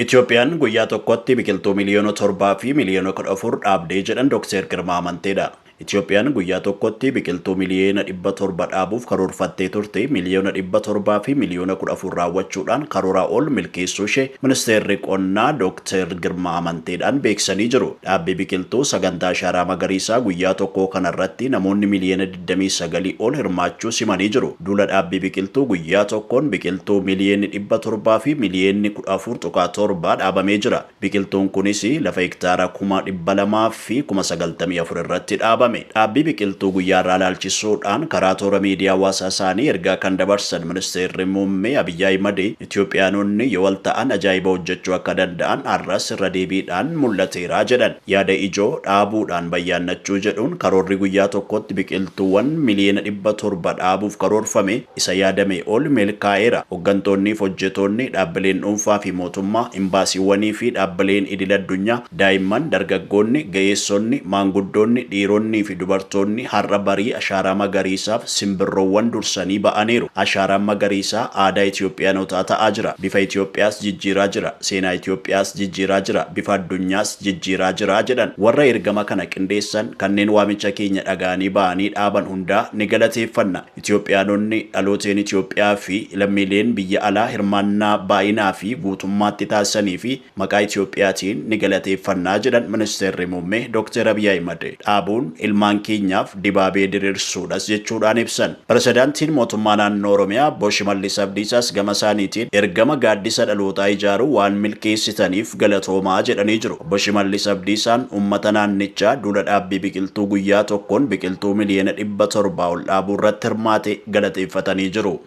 Itoophiyaan guyyaa tokkotti biqiltuu miliyoona 7 fi miliyoona 14 dhaabdee jedhan Dr. Girmaa Amanteedha. Itoophiyaan guyyaa tokkotti biqiltuu miliyoona 700 dhaabuuf karoorfattee turte miliyoona 700 fi miliyoona 14 raawwachuudhaan karooraa ol milkeessuu ishee ministeerri qonnaa Dr. Girmaa Amanteedhaan beeksisanii jiru. Dhaabbii biqiltuu sagantaa ashaaraa magariisaa guyyaa tokkoo kanarratti namoonni miliyoona 29 ol hirmaachuu simanii jiru. Duula dhaabbii biqiltuu guyyaa tokkoon biqiltuu miliyoonni 700 fi miliyoonni 14.7 dhaabamee jira. Biqiltuun kunis lafa hektaara 200,000 fi 94 irratti dhaabame. Dhaabbii biqiltuu guyyaa irraa ilaalchisuudhaan karaa toora miidiyaa hawaasaa isaanii ergaa kan dabarsan ministeerri muummee Abiyyi Ahimad Itoophiyaanonni yoo wal ta'an ajaa'iba hojjechuu akka danda'an har'as irra deebiidhaan mul'ateera jedhan. Yaada ijoo dhaabuudhaan bayyaannachuu jedhuun karoorri guyyaa tokkotti biqiltuuwwan miliyoona 700 dhaabuuf karoorfame isa yaadame ol milkaa'eera. Hooggantoonnii fi hojjetoonni dhaabbileen dhuunfaa fi mootummaa, imbaasiiwwanii fi dhaabbileen idil addunyaa, daa'imman, dargaggoonni, ga'eessonni, maanguddoonni, dhiironni fi dubartoonni har'a barii ashaaraa magariisaaf simbirroowwan dursanii ba'aniiru. Ashaaraan magariisaa aadaa Itoophiyaanotaa ta'aa jira. Bifa Itoophiyaas jijjiiraa jira. Seenaa Itoophiyaas jijjiiraa jira. Bifa addunyaas jijjiiraa jira jedhan. Warra ergama kana qindeessan kanneen waamicha keenya dhaga'anii ba'anii dhaaban hundaa ni galateeffanna. Itoophiyaanonni dhalooteen Itoophiyaa fi lammiileen biyya alaa hirmaannaa baay'inaa fi guutummaatti taasisanii fi maqaa Itoophiyaatiin ni galateeffannaa jedhan ministeerri muummee Dr. Abiyyi Ahimad. Dhaabuun ilmaan keenyaaf dibaabee diriirsuudhas jechuudhaan ibsan. Pirezidaantiin mootummaa naannoo Oromiyaa Obbo Shimallis Abdiisaas gama isaaniitiin ergama gaaddisa dhalootaa ijaaruu waan milkeessitaniif galatoomaa jedhanii jiru. Obbo Shimallis Abdiisaan uummata naannichaa duula dhaabbii biqiltuu guyyaa tokkoon biqiltuu miliyoona 700 ol dhaabuu irratti hirmaate galateeffatanii jiru.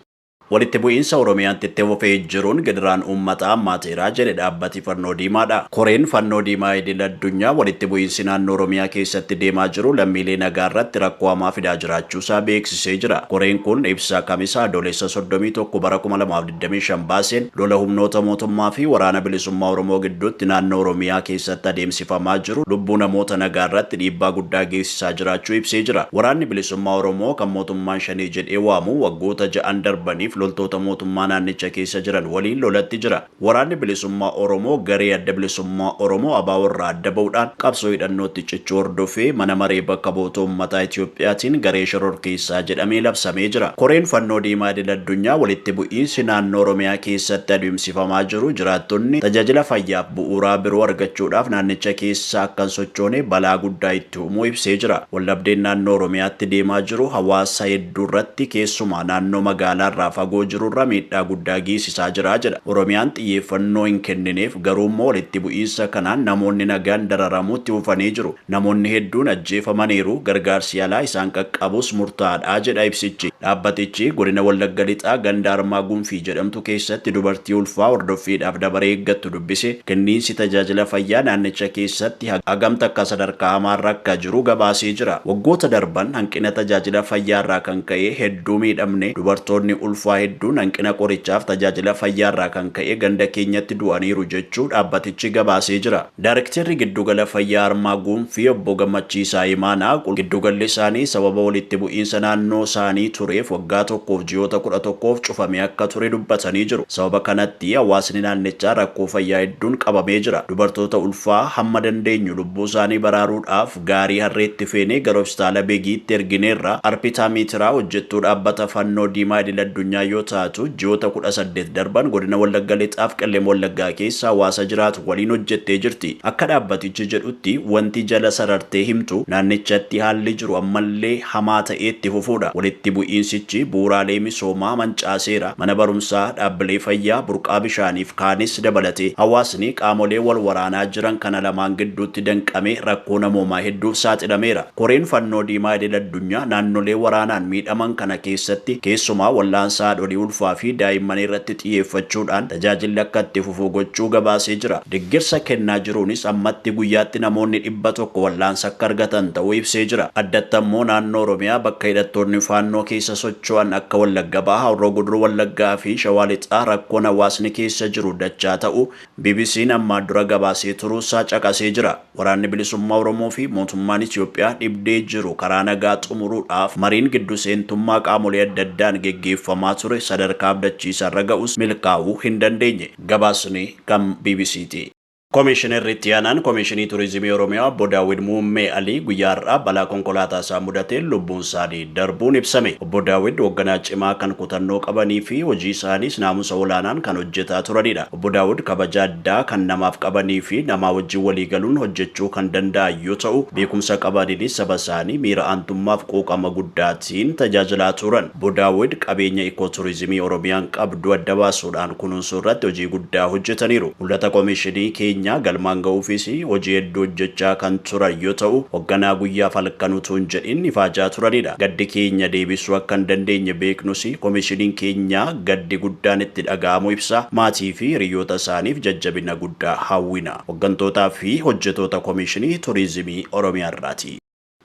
Walitti bu'iinsa Oromiyaatti itti fufee jiruun gidiraan uummataa hammaateeraa jedhe dhaabbati Fannoo Diimaadha. Koreen Fannoo Diimaa idil addunyaa walitti bu'iinsi naannoo Oromiyaa keessatti deemaa jiru lammiilee nagaa irratti rakkoo hamaa fidaa jiraachuusaa beeksisee jira. Koreen kun ibsa kamisaa adoolessa 31 bara 2025 baaseen lola humnoota mootummaa fi waraana bilisummaa Oromoo gidduutti naannoo Oromiyaa keessatti adeemsifamaa jiru lubbuu namoota nagaa irratti dhiibbaa guddaa geessisaa jiraachuu ibsee jira. Waraanni bilisummaa Oromoo kan mootummaan shanii jedhee waamu waggoota 6 darbaniif loltoota mootummaa naannicha keessa jiran waliin lolatti jira. Waraanni bilisummaa Oromoo garee adda bilisummaa Oromoo ABO irraa adda ba'uudhaan qabsoo hidhannootti cichuu hordofee mana maree bakka bu'oota uummataa Itoophiyaatiin garee shororkeessaa jedhamee labsamee jira. Koreen Fannoo Diimaa idil addunyaa walitti bu'iinsi naannoo Oromiyaa keessatti adeemsifamaa jiru jiraattonni tajaajila fayyaaf bu'uuraa biroo argachuudhaaf naannicha keessa akka hin sochoone balaa guddaa itti uumuu ibsee jira. Wallabdeen naannoo Oromiyaatti deemaa jiru hawaasa hedduu irratti keessumaa naannoo magaalaa irraa fagoo jirurra miidhaa guddaa geessisaa jira jedha. Oromiyaan xiyyeeffannoo hin kennineef garuu immoo walitti bu'iinsa kanaan namoonni nagaan dararamuutti ufanii jiru. Namoonni hedduun ajjeefamaniiru. Gargaarsi alaa isaan qaqqabus murtaa'aadha jedha ibsichi. Dhaabbatichi godina Wallagga Lixaa ganda Armaa Gunfii jedhamtu keessatti dubartii ulfaa hordoffiidhaaf dabaree eeggattu dubbise kenniinsi tajaajila fayyaa naannicha keessatti hagamta akka sadarkaa hamaarra akka jiru gabaasee jira. Waggoota darban hanqina tajaajila fayyaarraa kan ka'e hedduu miidhamne dubartoonni ulfaa hedduun hanqina qorichaaf tajaajila fayyaarraa kan ka'e ganda keenyatti du'aniiru jechuu dhaabbatichi gabaasee jira. Daarektarri giddugala fayyaa Armaa Gunfii Obbo Gammachiisaa Imaanaa giddugalli isaanii sababa walitti bu'iinsa naannoo isaanii tureef waggaa tokkoof ji'oota 11f cufamee akka ture dubbatanii jiru. Sababa kanatti hawaasni naannichaa rakkoo fayyaa hedduun qabamee jira. Dubartoota ulfaa hamma dandeenyu lubbuu isaanii baraaruudhaaf gaarii harreetti feenee gara hospitaala Beegiitti ergineerra. Arpitaa Miitiraa hojjettuu dhaabbata Fannoo Diimaa idil addunyaa yoo taatu ji'oota 18 darban godina Wallagga Lixaaf Qellem Wallaggaa keessa hawaasa jiraatu waliin hojjettee jirti. Akka dhaabbatichi jedhutti wanti jala sarartee himtu naannichatti haalli jiru ammallee hamaa ta'ee itti fufuudha. Walitti bu'iinsichi bu'uuraalee misoomaa mancaaseera. Mana barumsaa, dhaabbilee fayyaa, burqaa bishaaniif kaanis dabalatee hawaasni qaamolee wal waraanaa jiran kana lamaan gidduutti danqamee rakkoo namoomaa hedduuf saaxilameera. Koreen Fannoo Diimaa idil addunyaa naannolee waraanaan miidhaman kana keessatti keessumaa wallaansaa haadholii ulfaa fi daa'imman irratti xiyyeeffachuudhaan tajaajilli akka itti fufu gochuu gabaasee jira. Deeggarsa kennaa jiruunis ammatti guyyaatti namoonni 100 wallaansa akka argatan ta'uu ibsee jira. Addatti immoo naannoo Oromiyaa bakka hidhattoonni faannoo keessa socho'an akka Wallagga Bahaa, Horroo Guduruu Wallaggaa fi Shawaa Lixaa rakkoon hawaasni keessa jiru dachaa ta'uu BBC'n ammaa dura gabaasee turuusaa caqasee jira. Waraanni bilisummaa Oromoo fi mootummaan Itoophiyaa dhibdee jiru karaa nagaa xumuruudhaaf mariin gidduu seentummaa qaamolee adda addaan geggeeffamaa ture sadarkaa abdachiisaa ga'us milkaa'uu hin dandeenye. Gabaasni kan BBC'ti. Komishinar Rittiyaanaan Komishinii Turizimii Oromiyaa Obbo Daawwid Muummee Alii guyyaa har'aa balaa konkolaataa isaa mudateen lubbuun isaanii darbuun ibsame. Obbo Daawwid hoogganaa cimaa kan kutannoo qabanii fi hojii isaaniis naamusa olaanaan kan hojjetaa turanidha. Obbo Daawwid kabaja addaa kan namaaf qabanii fi namaa wajjin walii galuun hojjechuu kan danda'an yoo ta'u, beekumsa qabaniinis saba isaanii miira aantummaaf quuqama guddaatiin tajaajilaa turan. Obbo Daawwid qabeenya ikooturizimii Oromiyaan qabdu adda baasuudhaan kunuunsuu irratti hojii guddaa hojjetaniiru. Mul'ata komishinii keenya galmaan ga'uufis hojii hedduu hojjechaa kan turan yoo ta'u, hoogganaa guyyaaf halkan utuu hin jedhin ifaajaa turanidha. Gaddi keenya deebisuu akka hin dandeenye beeknus komishiniin keenya gaddi guddaan itti dhaga'amu ibsa. Maatii fi hiriyoota isaaniif jajjabina guddaa hawwina. Hooggantootaa fi hojjetoota komishinii turizimii Oromiyaa irraati.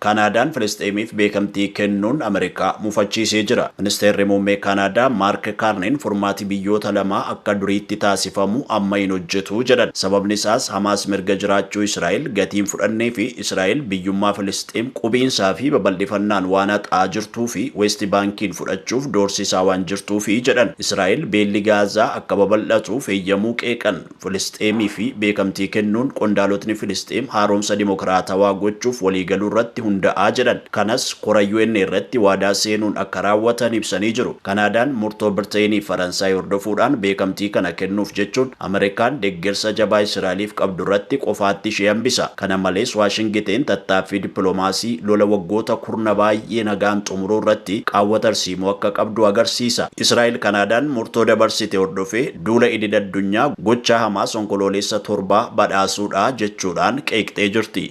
Kanaadaan Filisxeemiif beekamtii kennuun Ameerikaa mufachiisee jira. Ministeerri muummee Kanaadaa Maark Kaarneen furmaati biyyoota lamaa akka duriitti taasifamu amma hin hojjetu jedhan. Sababni isaas Hamaas mirga jiraachuu Israa'el gatiin fudhannee fi Israa'el biyyummaa Filisxeem qubiinsaa fi babal'ifannaan waan haxaa jirtuu fi Weest Baankiin fudhachuuf doorsisaa waan jirtuufi jedhan. Israa'el beelli Gaazaa akka babal'atuuf eeyyamuu qeeqan. Filisxeemii fi beekamtii kennuun qondaalotni Filisxeem haaromsa dimokiraatawaa gochuuf waliigaluu irratti hunda'aa jedhan. Kanas kora UN irratti waadaa seenuun akka raawwatan ibsanii jiru. Kanaadaan murtoo Birteenii Faransaay hordofuudhaan beekamtii kana kennuuf jechuun Ameerikaan deeggarsa jabaa Israa'eliif qabdu irratti qofaatti ishee hambisa. Kana malees Waashingiteen tattaaffii dippiloomaasii lola waggoota kurna baay'ee nagaan xumuruu irratti qaawwa tarsiimoo akka qabdu agarsiisa. Israa'el Kanaadaan murtoo dabarsite hordofee duula idil addunyaa gochaa Hamaas onkoloolessa 7 badhaasuudha jechuudhaan qeeqxee jirti.